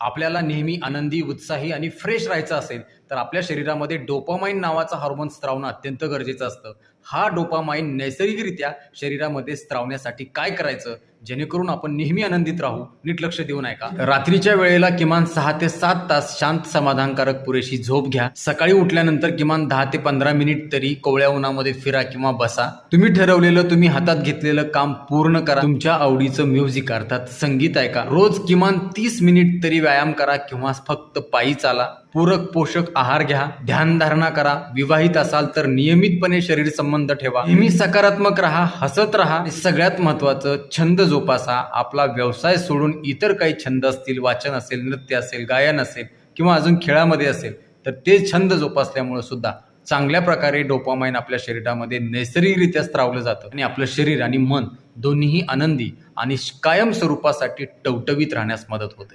आपल्याला नेहमी आनंदी, उत्साही आणि फ्रेश राहायचं असेल तर आपल्या शरीरामध्ये डोपामाइन नावाचा हार्मोन स्त्रावणं अत्यंत गरजेचं असतं. हा डोपामाइन नैसर्गिकरित्या शरीरामध्ये स्त्रावण्यासाठी काय करायचं जेणेकरून आपण नेहमी आनंदित राहू? नीट लक्ष देऊन ऐका. रात्रीच्या वेळेला किमान 6 ते 7 तास शांत समाधानकारक पुरेशी झोप घ्या. सकाळी उठल्यानंतर किमान 10 ते 15 मिनिट तरी कोवळ्या उन्हामध्ये फिरा किंवा बसा. तुम्ही ठरवलेलं, तुम्ही हातात घेतलेलं काम पूर्ण करा. तुमच्या आवडीचं म्युझिक अर्थात संगीत ऐका. रोज किमान 30 मिनिट तरी व्यायाम करा किंवा फक्त पायी चाला. पूरक पोषक आहार घ्या. ध्यानधारणा करा. विवाहित असाल तर नियमितपणे शरीर संबंध ठेवा. नेहमी सकारात्मक राहा, हसत राहा. सगळ्यात महत्वाचं, छंद जोपासा. आपला व्यवसाय सोडून इतर काही छंद असतील, वाचन असेल, नृत्य असेल, गायन असेल किंवा अजून खेळामध्ये असेल तर ते छंद जोपासल्यामुळे सुद्धा चांगल्या प्रकारे डोपामाइन आपल्या शरीरामध्ये नैसर्गिकरित्या स्त्रावलं जातं आणि आपलं शरीर आणि मन दोन्हीही आनंदी आणि कायम स्वरूपासाठी टवटवीत राहण्यास मदत होते.